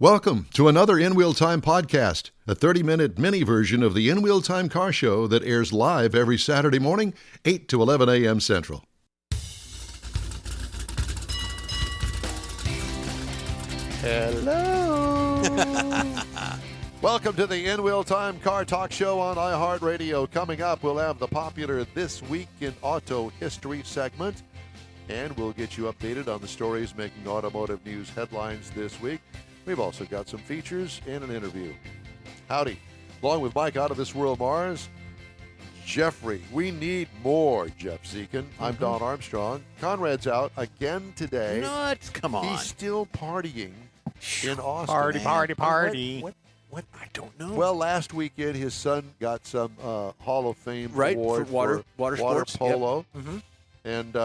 Welcome to another In Wheel Time podcast, a 30-minute mini version of the In Wheel Time car show that airs live every Saturday morning, 8 to 11 a.m. Central. Hello. Welcome to the In Wheel Time Car Talk Show on iHeartRadio. Coming up, we'll have the popular This Week in Auto History segment, and we'll get you updated on the stories making automotive news headlines this week. We've also got some features and an interview. Howdy. Along with Mike out of this world, Mars, Jeffrey. We need more Jeff Dziekan. I'm Don Armstrong. Conrad's out again today. Nuts. Come on. He's still partying in Austin. Party. What? I don't know. Well, last weekend his son got some Hall of Fame award for water sports. polo. Yep. Mm-hmm. And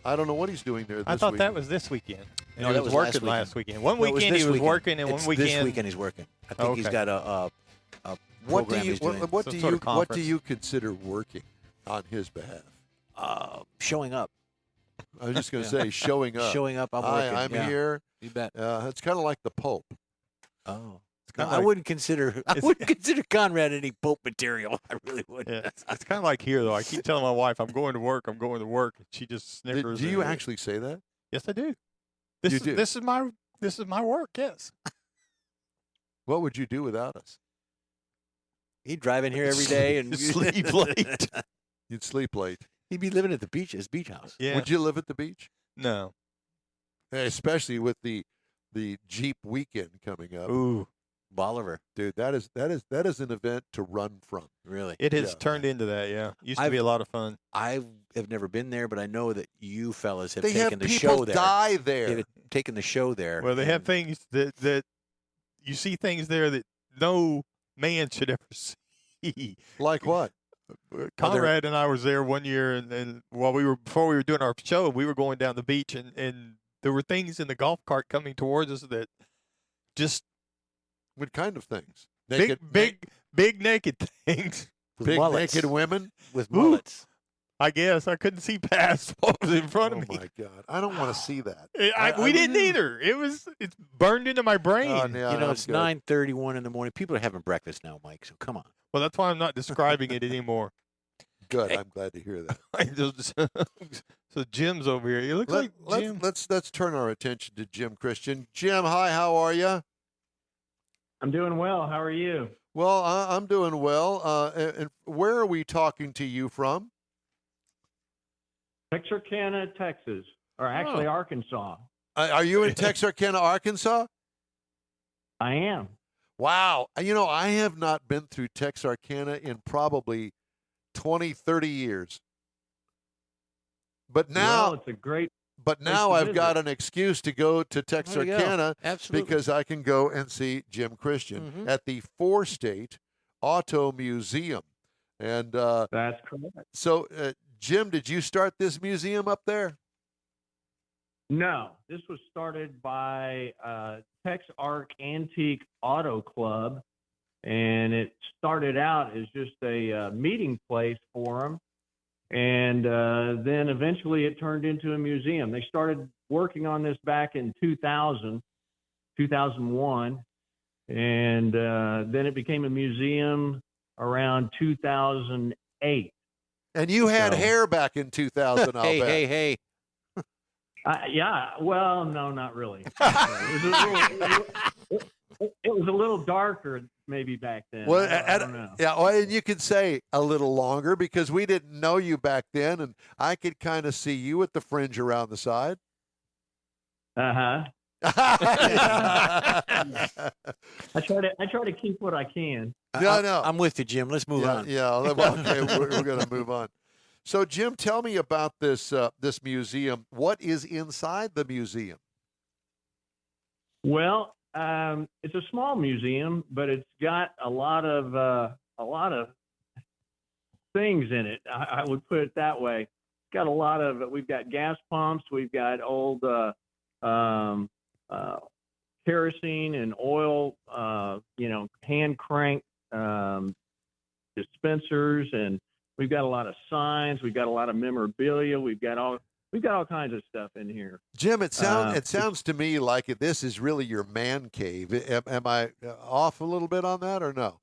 I don't know what he's doing there this week. I thought that was this weekend. No, he that was was working last weekend. One No, it was weekend he this was weekend. working, and one weekend This weekend he's working. I think he's got a What program he's doing. what Some do sort you of conference. what do you consider working on his behalf? Showing up. I was just going to say showing up. Showing up. I'm Hi, working. I'm yeah. here. You bet. It's kind of like the Pope. Oh. kinda I like- wouldn't consider Conrad any Pope material. I really wouldn't. Yeah, it's kind of like here, though. I keep telling my wife, I'm going to work, and she just Do snickers. you and- actually say that? Yes, I do. You do? This is my work, yes. What would you do without us? He'd drive in here every day and Sleep late. You'd sleep late. He'd be living at the beach, his beach house. Yeah. Would you live at the beach? No. Especially with the Jeep weekend coming up. Ooh. Bolivar. Dude, that is an event to run from. Really. It has Yeah. turned into that, yeah. Used to be a lot of fun. I have never been there, but I know that you fellas have They taken have the people show there. die there. They've taken the show there. Well, they have and things that you see things there that no man should ever see. Like what? Conrad and I was there one year, and before we were doing our show, we were going down the beach, and there were things in the golf cart coming towards us that just What kind of things? big naked things. with Big mullets. naked women? With Ooh. mullets. I guess I couldn't see past what was in front Oh of me. my God! I don't want to see that. We didn't either. It's burned into my brain. Yeah, You know, I'm it's good. 9:31 in the morning. People are having breakfast now, Mike. So come on. Well, that's why I'm not describing it anymore. Good. I'm glad to hear that. So Jim's over here. He looks like Jim. Let's turn our attention to Jim Christian. Jim, hi. How are you? I'm doing well. How are you? Well, I'm doing well. And where are we talking to you from? Texarkana, Texas, or actually Arkansas. Are you in Texarkana, Arkansas? I am. Wow. You know, I have not been through Texarkana in probably 20, 30 years. But now, Well, it's a great. but now to I've got visit. an excuse to go to There you go. Texarkana Absolutely. because I can go and see Jim Christian Mhm. at the Four-State Auto Museum. And That's correct. so, Jim, did you start this museum up there? No, this was started by Texark Antique Auto Club, and it started out as just a meeting place for them. And then eventually it turned into a museum. They started working on this back in 2001, and then it became a museum around 2008. And you had So- hair back in 2000, I'll bet. hey. Yeah, well, no, not really. It was a little darker maybe back then. Well, I don't know. yeah, well, and you could say a little longer because we didn't know you back then, and I could kind of see you with the fringe around the side. Uh-huh. Yeah, I try to keep what I can. no. I'm with you, Jim. Let's move on. Yeah, well, okay, we're going to move on. So, Jim, tell me about this this museum. What is inside the museum? Well, it's a small museum, but it's got a lot of things in it. I would put it that way. It's got a lot of. We've got gas pumps. We've got old kerosene and oil. Hand crank dispensers, and we've got a lot of signs. We've got a lot of memorabilia. We've got all kinds of stuff. stuff in here. Jim, it sounds to me like this is really your man cave. Am I off a little bit on that, or no?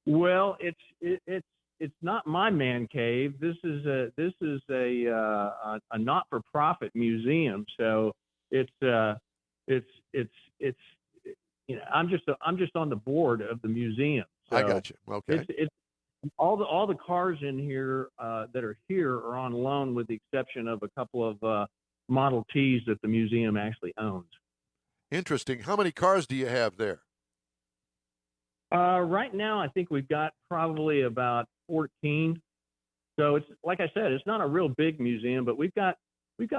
Well, it's not my man cave. This is a not-for-profit museum. So it's I'm just on the board of the museum. So I got you. Okay. It's all the cars in here that are here are on loan, with the exception of a couple of Model Ts that the museum actually owns. Interesting. How many cars do you have there? Right now, I think we've got probably about 14. So it's, like I said, it's not a real big museum, but we've got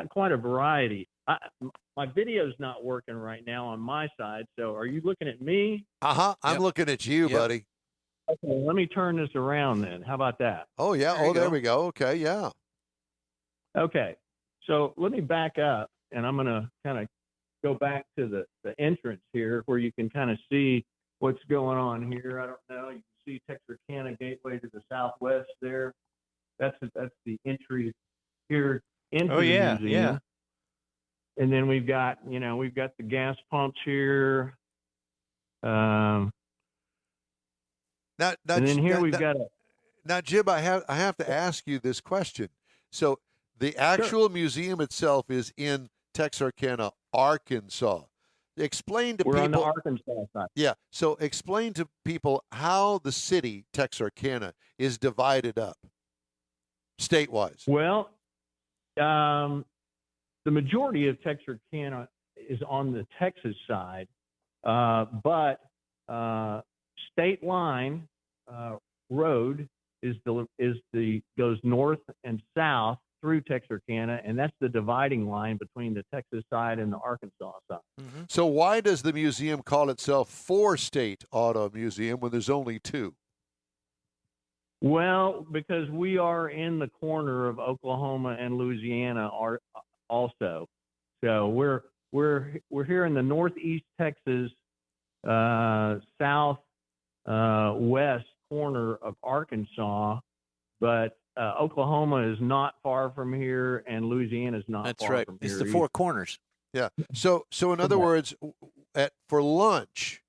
quite a variety. My video's not working right now on my side. So are you looking at me? I'm looking at you, buddy. Okay, let me turn this around then. How about that? Oh, yeah. There we go. Okay, yeah. Okay. So let me back up, and I'm going to kind of go back to the entrance here where you can kind of see what's going on here. I don't know. You can see Texarkana Gateway to the southwest there. That's the entry here into the museum. Yeah. And then we've got the gas pumps here. And then here we've got Now, Jim, I have to ask you this question. So the actual museum itself is in Texarkana, Arkansas. Explain to people. We're on the Arkansas side. Yeah. So explain to people how the city Texarkana is divided up state-wise. Well, the majority of Texarkana is on the Texas side, but State Line Road goes north and south through Texarkana, and that's the dividing line between the Texas side and the Arkansas side. Mm-hmm. So why does the museum call itself Four-State Auto Museum when there's only two? Well, because we are in the corner of Oklahoma and Louisiana also. So we're here in the northeast Texas, south west corner of Arkansas, but Oklahoma is not far from here, and Louisiana is not That's far right. from here. It's the either. Four Corners. Yeah. So in other words, for lunch,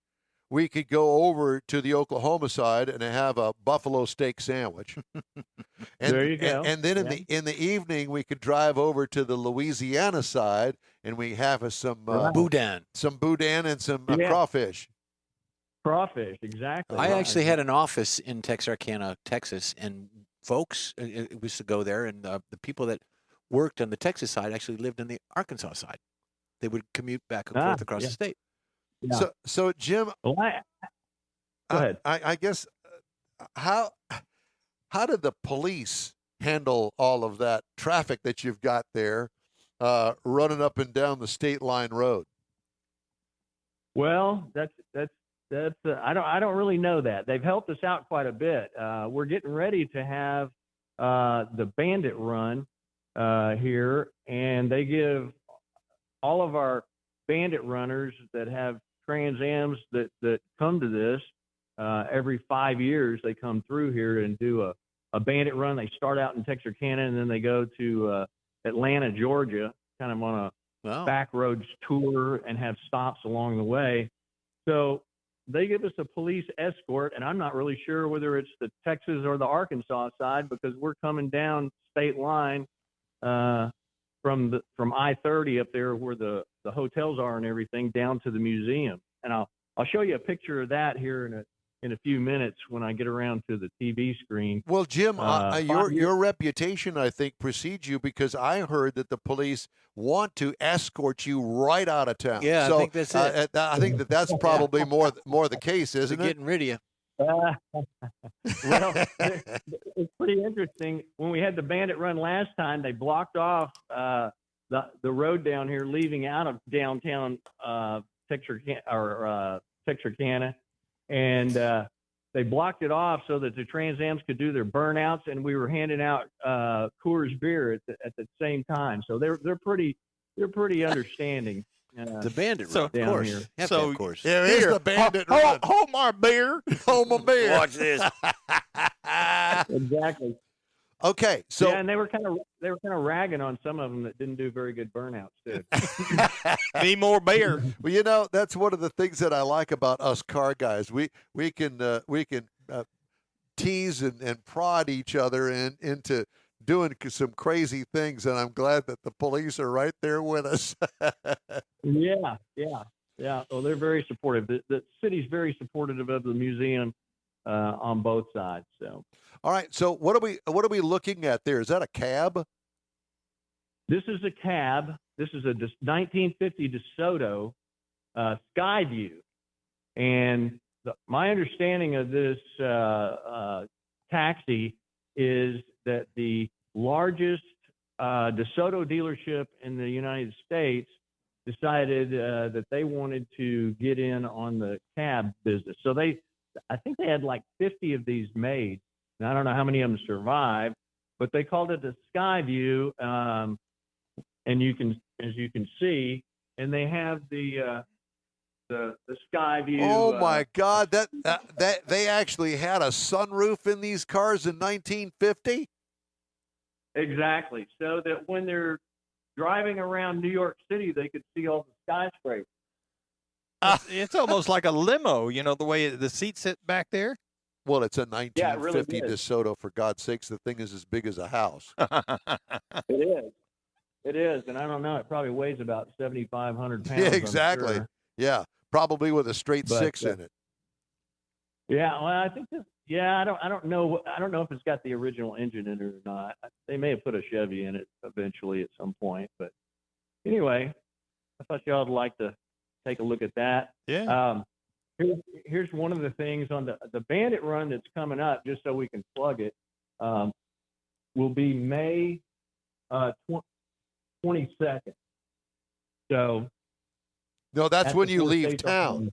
we could go over to the Oklahoma side and have a buffalo steak sandwich. And, there you go. And then in the evening, we could drive over to the Louisiana side and we have some boudin, and some crawfish. Crawfish, exactly. I actually had an office in Texarkana, Texas, and folks used to go there, and the people that worked on the Texas side actually lived on the Arkansas side. They would commute back and forth across the state. Yeah. So Jim, go ahead. I guess how did the police handle all of that traffic that you've got there running up and down the state line road? Well, that's I don't really know that. They've helped us out quite a bit. We're getting ready to have the Bandit Run here, and they give all of our Bandit runners that have TransAms that come to this every 5 years. They come through here and do a Bandit Run. They start out in Texarkana, and then they go to Atlanta, Georgia, kind of on a back roads tour and have stops along the way. So they give us a police escort, and I'm not really sure whether it's the Texas or the Arkansas side, because we're coming down state line from I-30 up there where the hotels are and everything down to the museum. And I'll show you a picture of that here in a few minutes when I get around to the TV screen. Well, Jim, your reputation, I think, precedes you, because I heard that the police want to escort you right out of town. Yeah, so, I think that's it. I think that's probably more the case, isn't They're it? getting rid of you. Well, it's pretty interesting. When we had the Bandit Run last time, they blocked off the road down here leaving out of downtown Texarkana, and they blocked it off so that the TransAms could do their burnouts, and we were handing out Coors beer at the same time. So they're pretty understanding. The Bandit Run, of course. Here. Of course. There is the Bandit Run. Hold my beer. Hold my beer. Watch this. Exactly. Okay, so yeah, and they were kind of ragging on some of them that didn't do very good burnouts too. Need more beer. well, you know, that's one of the things that I like about us car guys. We can tease and prod each other into doing some crazy things, and I'm glad that the police are right there with us. Yeah. Well, they're very supportive. The city's very supportive of the museum on both sides. So. All right. So what are we looking at there? Is that a cab? This is a cab. This is a 1950 DeSoto Skyview, and my understanding of this taxi is that the largest DeSoto dealership in the United States decided that they wanted to get in on the cab business. So I think they had like 50 of these made. And I don't know how many of them survived, but they called it the Skyview. And as you can see, and they have the Skyview. Oh my God! That they actually had a sunroof in these cars in 1950. Exactly, so that when they're driving around New York City, they could see all the skyscrapers. It's almost like a limo, the way the seats sit back there. Well, it's a 1950 really DeSoto. For God's sakes, the thing is as big as a house. It is, and I don't know. It probably weighs about 7,500 pounds. Yeah, exactly. Sure. Yeah, probably with a straight six in it. Yeah, well, I think this. Yeah, I don't know. I don't know if it's got the original engine in it or not. They may have put a Chevy in it eventually at some point. But anyway, I thought y'all would like to take a look at that. Yeah. Here's one of the things on the Bandit Run that's coming up, just so we can plug it. Will be May 22nd. So. No, that's when the you Four leave States town.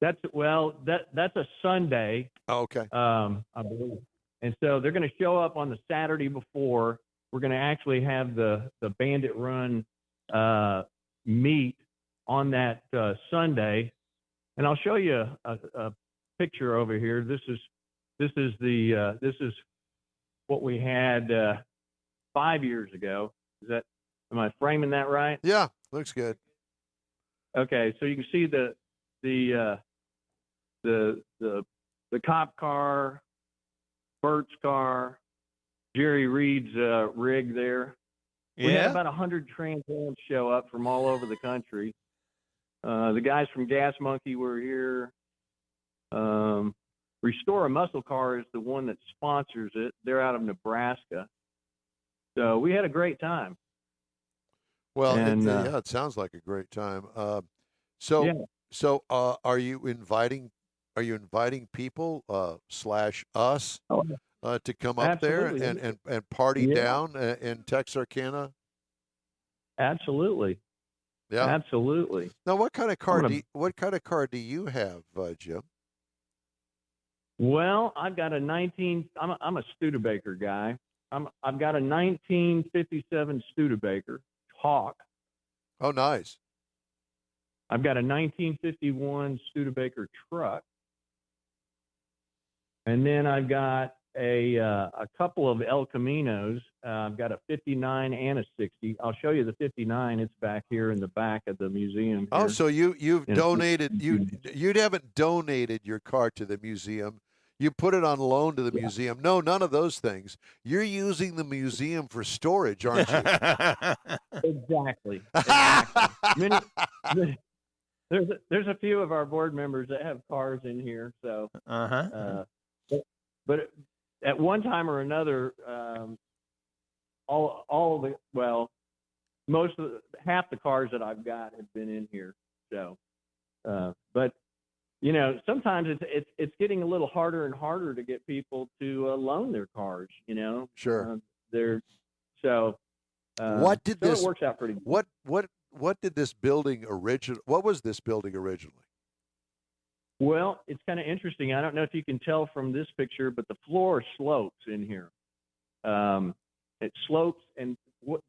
That's a Sunday. Oh, okay. I believe. And so they're going to show up on the Saturday before. We're going to actually have the Bandit Run meet on that Sunday, and I'll show you a picture over here. This is what we had 5 years ago. Am I framing that right? Yeah, looks good. Okay, so you can see the cop car, Bert's car, Jerry Reed's rig there. We had about 100 TransAms show up from all over the country. The guys from Gas Monkey were here. Restore a Muscle Car is the one that sponsors it. They're out of Nebraska. So we had a great time. Well, it sounds like a great time. So are you inviting people / us to come up there and party down in Texarkana? Absolutely. Yeah. Absolutely. Now, what kind of car do you have, Jim? Well, I've got I'm a Studebaker guy. I've got a 1957 Studebaker Hawk. Oh, nice. I've got a 1951 Studebaker truck. And then I've got a couple of El Caminos. I've got a 59 and a 60. I'll show you the 59. It's back here in the back of the museum here. Oh, so you've donated you haven't donated your car to the museum. You put it on loan to the museum. No, none of those things. You're using the museum for storage, aren't you? Exactly. There's a few of our board members that have cars in here. So, but at one time or another, half the cars that I've got have been in here. So, but sometimes it's getting a little harder and harder to get people to loan their cars. Sure. What did this? It works out pretty good. What did this building What was this building originally? Well, it's kind of interesting. I don't know if you can tell from this picture, but the floor slopes in here. It slopes, and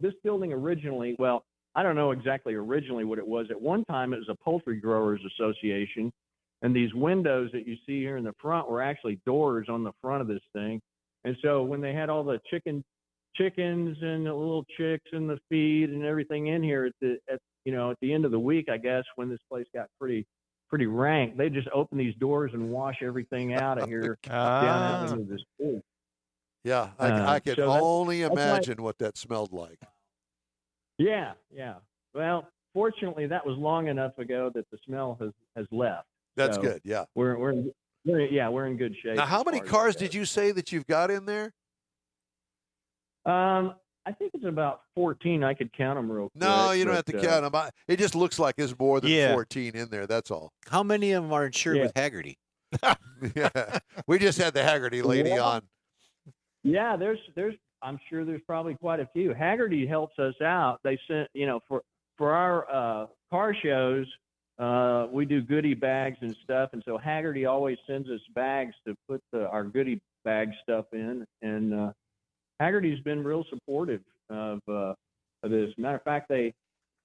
this building originally, well, I don't know exactly originally what it was. At one time, it was a poultry growers association, and these windows that you see here in the front were actually doors on the front of this thing. And so when they had all the chickens and the little chicks and the feed and everything in here at the end of the week, I guess, when this place got pretty rank, they just open these doors and wash everything out of here down out into this pool. Yeah, I can only imagine what that smelled like. Yeah. Well, fortunately, that was long enough ago that the smell has left. That's so good. Yeah. We're in good shape. Now, how many cars did you say that you've got in there? I think it's about 14. I could count them real quick. No, you don't have to count them. It just looks like there's more than 14 in there. That's all. How many of them are insured with Haggerty? Yeah, we just had the Haggerty lady on. Yeah, I'm sure there's probably quite a few. Haggerty helps us out. They sent, for our car shows, we do goodie bags and stuff, and so Haggerty always sends us bags to put our goodie bag stuff in, and Haggerty's been real supportive of this. Matter of fact, they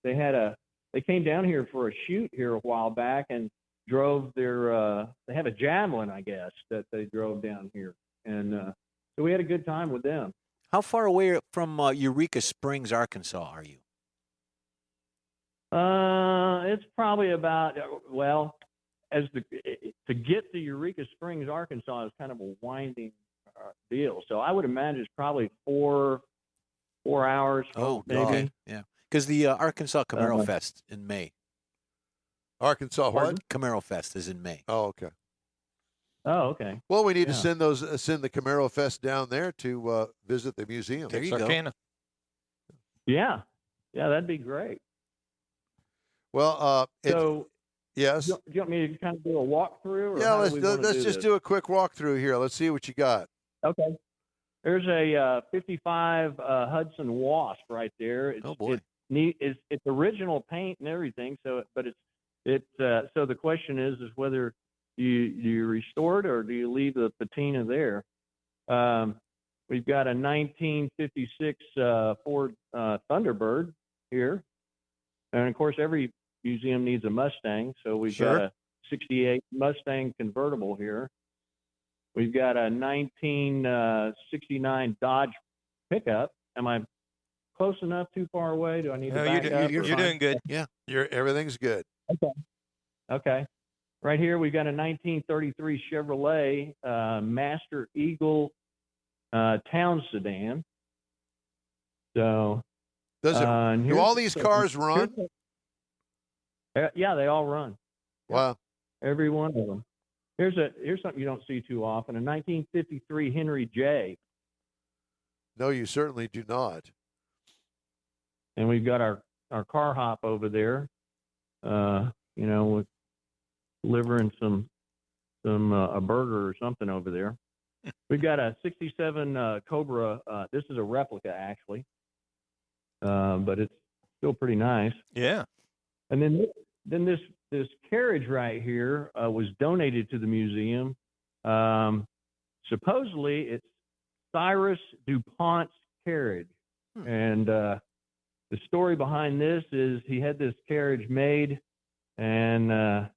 came down here for a shoot here a while back and drove they have a Javelin, I guess, that they drove down here, and so we had a good time with them. How far away from Eureka Springs, Arkansas, are you? It's probably about to get to Eureka Springs, Arkansas is kind of a winding deal. So I would imagine it's probably 4 hours. Oh, maybe. God. Yeah, because the Arkansas Camaro Fest in May. Arkansas what? Camaro Fest is in May. Oh, okay. Oh, okay. Well, we need to send the Camaro Fest down there to visit the museum. There you Texarkana. go. Yeah, that'd be great. Well, yes. Do you want me to kind of do a walkthrough? Or yeah, let's just do a quick walkthrough here. Let's see what you got. Okay. There's a 55 Hudson Wasp right there. Oh boy. It's original paint and everything. So, but so the question is whether you restore it or do you leave the patina there? We've got a 1956 Ford Thunderbird here, and of course every museum needs a Mustang, so we've got a 68 Mustang convertible here. We've got a 1969 Dodge pickup. Am I close enough? Too far away? Do I need to back up? You're doing good. Yeah. Everything's good. Okay. Right here, we've got a 1933 Chevrolet Master Eagle town sedan. So, do all these cars run? Yeah, they all run. Wow. Every one of them. Here's something you don't see too often, a 1953 Henry J. No, you certainly do not. And we've got our car hop over there, with delivering a burger or something over there. We've got a 67 Cobra. This is a replica, actually, but it's still pretty nice. Yeah. And then this carriage right here was donated to the museum. Supposedly, it's Cyrus DuPont's carriage, and the story behind this is he had this carriage made and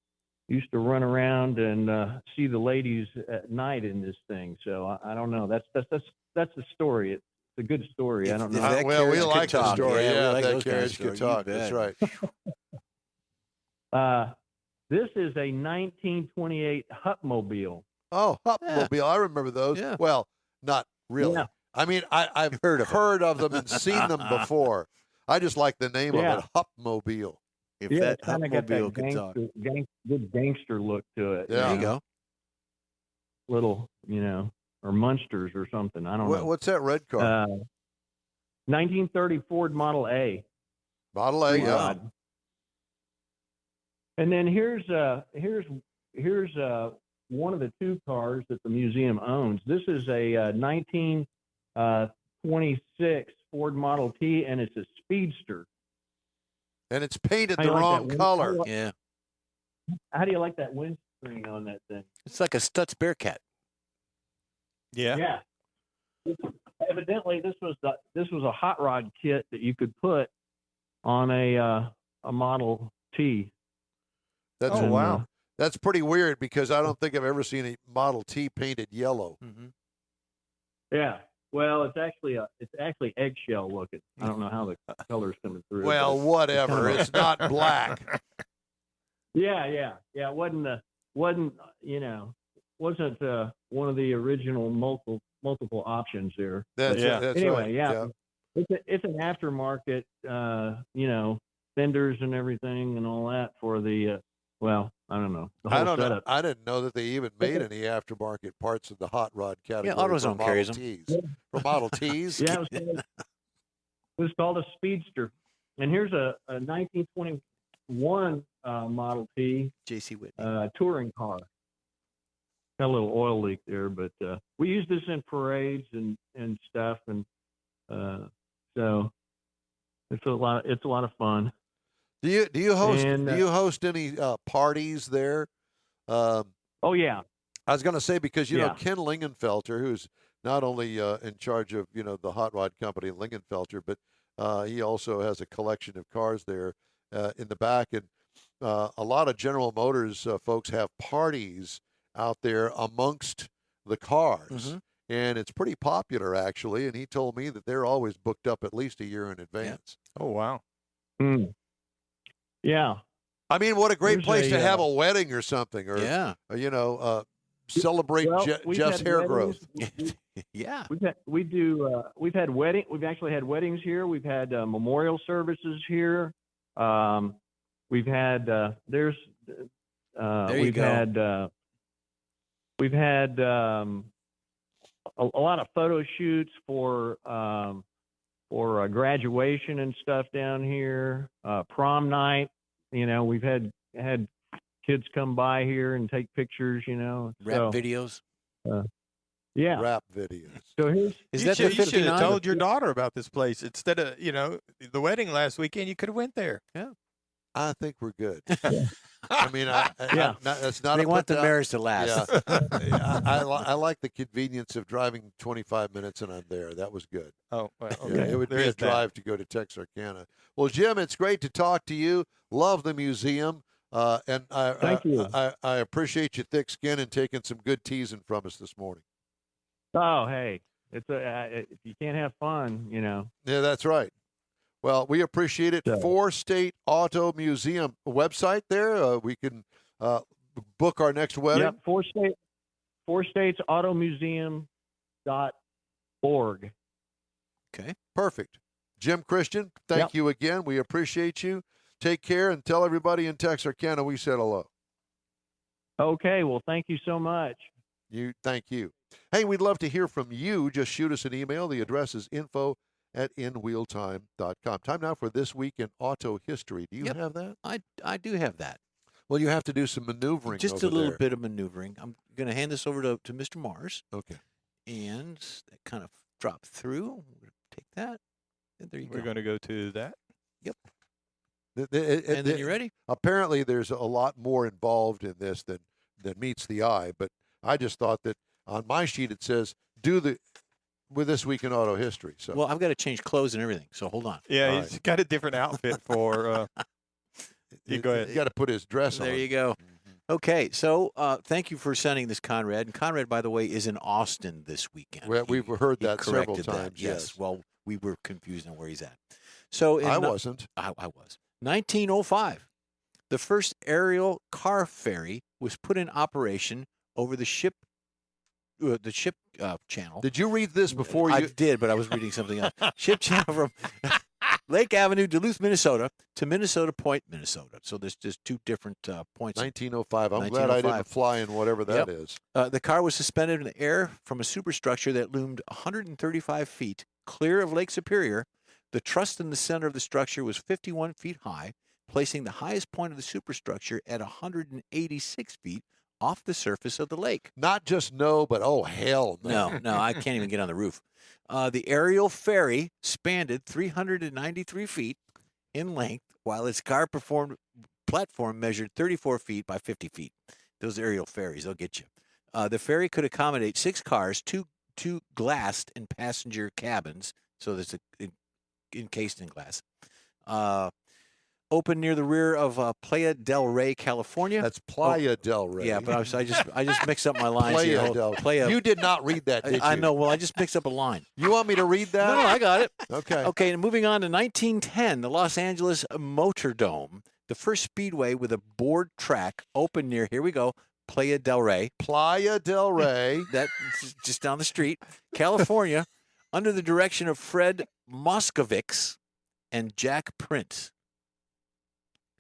used to run around and see the ladies at night in this thing. So I don't know. That's the story. It's a good story. I don't know. Well, we like the story. Yeah, Yeah, we like that those carriage kind of could stories. talk. You That's bet. right. This is a 1928 Hupmobile. Oh, Hupmobile. I remember those. Yeah. Well, not really. Yeah. I mean, I've heard of them and seen them before. I just like the name of it, Hupmobile. If Yeah, that it's kind of got that Hupmobile could talk. good gangster look to it. Yeah. There you go. Little, or Munsters or something. I don't know. What's that red car? 1930 Ford Model A. Model A, yeah. Rod. And then here's one of the two cars that the museum owns. This is a 1926 Ford Model T, and it's a speedster. And it's painted How the you like wrong that color. Yeah. How do you like that windscreen on that thing? It's like a Stutz Bearcat. Yeah. Evidently, this was a hot rod kit that you could put on a Model T. That's wow. That's pretty weird because I don't think I've ever seen a Model T painted yellow. Mm-hmm. Yeah. Well, it's actually eggshell looking. I don't know how the color's coming through. Well, whatever. kind of It's not black. Yeah. It wasn't one of the original multiple options there. That's Anyway, right. yeah. It's an aftermarket, fenders and everything and all that for the I don't know. The whole I don't know. setup. I didn't know that they even made any aftermarket parts of the hot rod category. Yeah, AutoZone carries them. For Model Ts. Yeah, it was called a Speedster. And here's a 1921 Model T J.C. Whitney. touring car. Got a little oil leak there, but we use this in parades and stuff, and so it's a lot of fun. Do you host And, any parties there? Oh yeah. I was going to say, because you know Yeah. Ken Lingenfelter, who's not only in charge of the hot rod company Lingenfelter, but he also has a collection of cars there in the back, and a lot of General Motors folks have parties out there amongst the cars, and it's pretty popular actually. And he told me that they're always booked up at least a year in advance. Oh wow. Mm. Yeah. I mean, what a great There's place to a, have a wedding or something, or celebrate we've Jeff's had hair weddings. growth. Yeah. We've had wedding. We've actually had weddings here. We've had memorial services here. We've had There you we've go. had we've had a lot of photo shoots for graduation and stuff down here. Prom night. We've had kids come by here and take pictures. Rap videos. Yeah. Rap videos. So here's Is you that should, the you should have 59? told your daughter about this place instead of the wedding last weekend. You could have went there. I think we're good. I mean, that's not. They a want put the down. marriage to last. Yeah. I like the convenience of driving 25 minutes and I'm there. That was good. Oh, well, Yeah, okay. it would There be a is that. drive to go to Texarkana. Well, Jim, it's great to talk to you. Love the museum. And Thank you. I appreciate your thick skin and taking some good teasing from us this morning. Oh, hey, it's if you can't have fun, Yeah, that's right. Well, we appreciate it. Yeah. 4-State Auto Museum website there. We can book our next wedding. Yep, four states automuseum.org. Okay. Perfect. Jim Christian, thank Yep. you again. We appreciate you. Take care and tell everybody in Texarkana we said hello. Okay, well, thank you so much. Thank you. Hey, we'd love to hear from you. Just shoot us an email. The address is info@inwheeltime.com. Time now for This Week in Auto History. Do you Yep. have that? I do have that. Well, you have to do some maneuvering. Just a over little there. bit of maneuvering. I'm going to hand this over to Mr. Mars, Okay. and that kind of drop through. We're going to take that, and there you We're go. going to go to that. And then you ready? Apparently, there's a lot more involved in this than meets the eye. But I just thought that on my sheet it says with This Week in Auto History. So Well, I've got to change clothes and everything, so hold on. Yeah, All he's got a different outfit for. You go ahead. You got to put his dress on. There you go. Okay, so thank you for sending this, Conrad. And Conrad, by the way, is in Austin this weekend. We've heard He that several corrected that. times. Yes. Well, we were confused on where he's at. So I wasn't. I was. 1905, the first aerial car ferry was put in operation over the ship channel. Did you read this before I you? did, but I was reading something else. Ship channel from Lake Avenue, Duluth, Minnesota, to Minnesota Point, Minnesota. So there's just two different points. 1905. I'm glad I didn't 1905. fly in whatever that Yep. is. The car was suspended in the air from a superstructure that loomed 135 feet clear of Lake Superior. The truss in the center of the structure was 51 feet high, placing the highest point of the superstructure at 186 feet off the surface of the lake. Not just no, but oh hell no. No, I can't even get on the roof. The aerial ferry spanned 393 feet in length, while its car platform measured 34 feet by 50 feet. Those aerial ferries, they'll get you. The ferry could accommodate 6 cars, two glassed and passenger cabins, so there's encased in glass. opened near the rear of Playa del Rey, California. That's Playa del Rey. Yeah, but I just mixed up my lines. Playa del Rey. You did not read that, did you? I know. Well, I just mixed up a line. You want me to read that? No, I got it. Okay. Okay, and moving on to 1910, the Los Angeles Motordome, the first speedway with a board track, opened near, here we go, Playa del Rey. Playa del Rey. That's just down the street, California, under the direction of Fred Moskowitz and Jack Prince.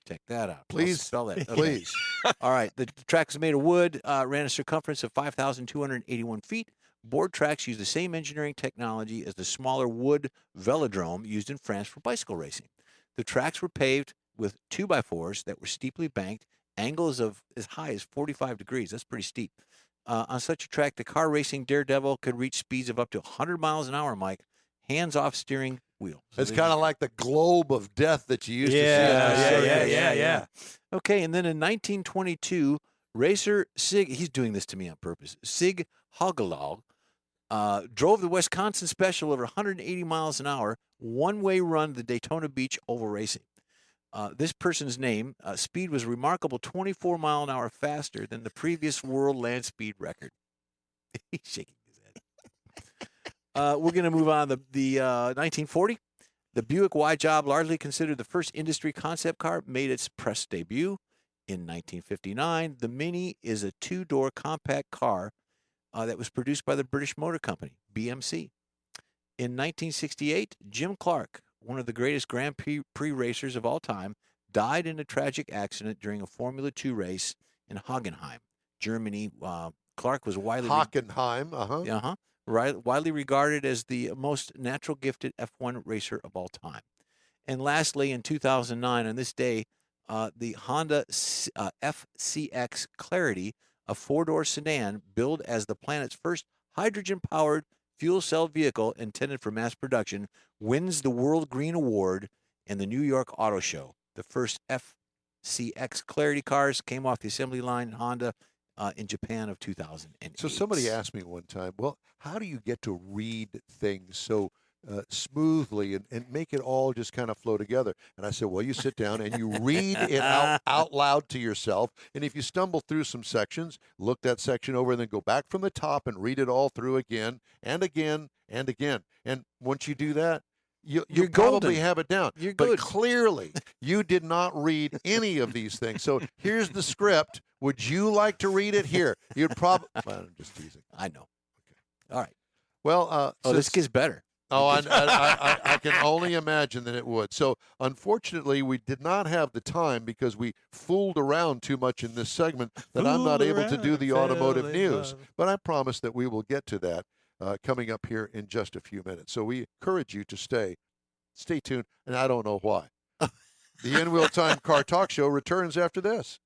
Check that out. Please. I'll spell that. Okay. Please. All right. The track was made of wood, ran a circumference of 5,281 feet. Board tracks use the same engineering technology as the smaller wood velodrome used in France for bicycle racing. The tracks were paved with 2x4s that were steeply banked, angles of as high as 45 degrees. That's pretty steep. On such a track, the car racing daredevil could reach speeds of up to 100 miles an hour, Mike. Hands-off steering wheel. So it's kind of like the globe of death that you used to see. Yeah. Okay, and then in 1922, racer Sig, he's doing this to me on purpose, Sig Hagelag, drove the Wisconsin Special over 180 miles an hour, one-way run the Daytona Beach Oval Racing. This person's name, speed was remarkable 24 mile an hour faster than the previous world land speed record. He's shaking his head. We're going to move on. The 1940, the Buick Y-Job, largely considered the first industry concept car, made its press debut. In 1959, the Mini is a two-door compact car that was produced by the British Motor Company, BMC. In 1968, Jim Clark, one of the greatest Grand Prix racers of all time, died in a tragic accident during a Formula 2 race in Hockenheim, Germany. Clark was widely regarded as the most natural gifted F1 racer of all time. And lastly, in 2009, on this day, the Honda FCX Clarity, a four-door sedan billed as the planet's first hydrogen-powered fuel cell vehicle intended for mass production, wins the World Green Award in the New York Auto Show. The first FCX Clarity cars came off the assembly line in Honda in Japan of 2008. So somebody asked me one time, well, how do you get to read things so smoothly and make it all just kind of flow together? And I said, well, you sit down and you read it out loud to yourself. And if you stumble through some sections, look that section over and then go back from the top and read it all through again and again and again. And once you do that, you probably have it down. You're but good. Clearly, you did not read any of these things. So here's the script. Would you like to read it here? You'd probably. Well, I'm just teasing. I know. Okay. All right. Well, this gets better. Oh, I can only imagine that it would. So, unfortunately, we did not have the time because we fooled around too much in this segment that I'm not able to do the automotive news. But I promise that we will get to that coming up here in just a few minutes. So we encourage you to stay tuned, and I don't know why. The In-Wheel Time Car Talk Show returns after this.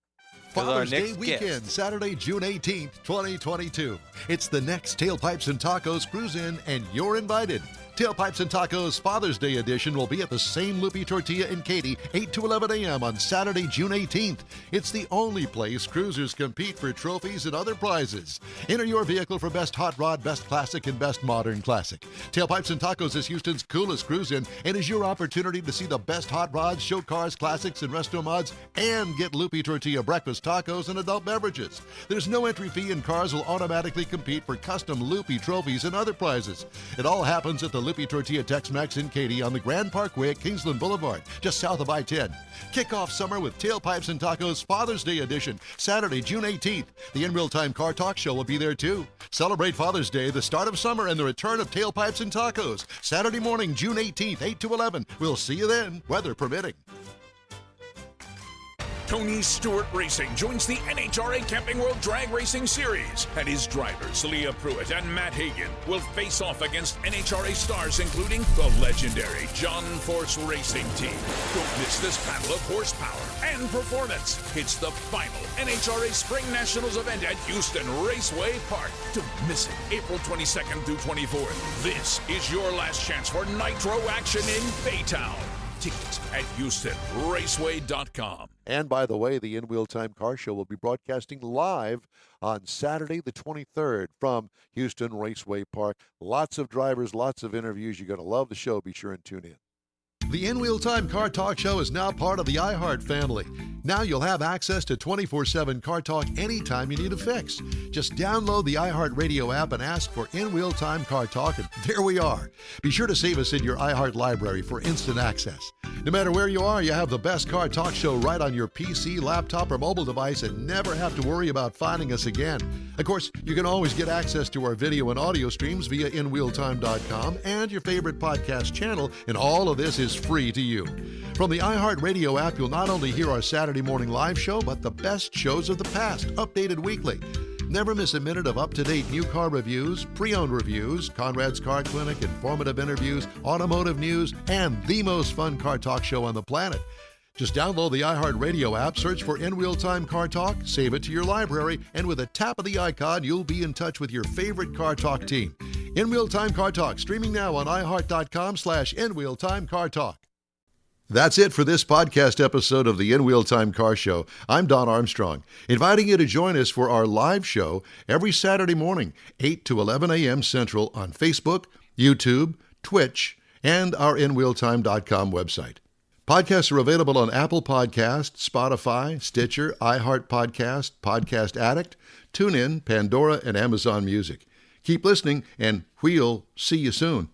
Father's Day weekend, Saturday, June 18th, 2022. It's the next Tailpipes and Tacos Cruise-In, and you're invited. Tailpipes and Tacos Father's Day edition will be at the same Loopy Tortilla in Katy, 8 to 11 a.m. on Saturday, June 18th. It's the only place cruisers compete for trophies and other prizes. Enter your vehicle for Best Hot Rod, Best Classic, and Best Modern Classic. Tailpipes and Tacos is Houston's coolest cruise-in and is your opportunity to see the best hot rods, show cars, classics, and resto mods, and get Loopy Tortilla breakfast tacos and adult beverages. There's no entry fee, and cars will automatically compete for custom Loopy trophies and other prizes. It all happens at the Loopy Tortilla Tex-Mex in Katy on the Grand Parkway at Kingsland Boulevard, just south of I-10. Kick off summer with Tailpipes and Tacos Father's Day edition, Saturday, June 18th. The In-Real Time Car Talk Show will be there too. Celebrate Father's Day, the start of summer, and the return of Tailpipes and Tacos. Saturday morning, June 18th, 8 to 11. We'll see you then, weather permitting. Tony Stewart Racing joins the NHRA Camping World Drag Racing Series, and his drivers, Leah Pruitt and Matt Hagan, will face off against NHRA stars including the legendary John Force Racing Team. Don't miss this battle of horsepower and performance. It's the final NHRA Spring Nationals event at Houston Raceway Park. Don't miss it, April 22nd through 24th. This is your last chance for nitro action in Baytown. Tickets at HoustonRaceway.com. And by the way, the In-Wheel Time Car Show will be broadcasting live on Saturday the 23rd from Houston Raceway Park. Lots of drivers, lots of interviews. You're going to love the show. Be sure and tune in. The In Wheel Time Car Talk Show is now part of the iHeart family. Now you'll have access to 24/7 Car Talk anytime you need a fix. Just download the iHeart Radio app and ask for In Wheel Time Car Talk, and there we are. Be sure to save us in your iHeart library for instant access. No matter where you are, you have the best Car Talk Show right on your PC, laptop, or mobile device and never have to worry about finding us again. Of course, you can always get access to our video and audio streams via InWheelTime.com and your favorite podcast channel, and all of this is free to you. From the iHeart Radio app, you'll not only hear our Saturday morning live show, but the best shows of the past, updated weekly. Never miss a minute of up-to-date new car reviews, pre-owned reviews, Konrad's Car Clinic, informative interviews, automotive news, and the most fun car talk show on the planet. Just download the iHeart Radio app, search for In Wheel Time Car Talk, save it to your library, and with a tap of the icon, you'll be in touch with your favorite Car Talk team. In Wheel Time Car Talk, streaming now on iHeart.com/InWheelTimeCarTalk. That's it for this podcast episode of the In Wheel Time Car Show. I'm Don Armstrong, inviting you to join us for our live show every Saturday morning, 8 to 11 a.m. Central on Facebook, YouTube, Twitch, and our InWheelTime.com website. Podcasts are available on Apple Podcasts, Spotify, Stitcher, iHeart Podcast, Podcast Addict, TuneIn, Pandora, and Amazon Music. Keep listening, and we'll see you soon.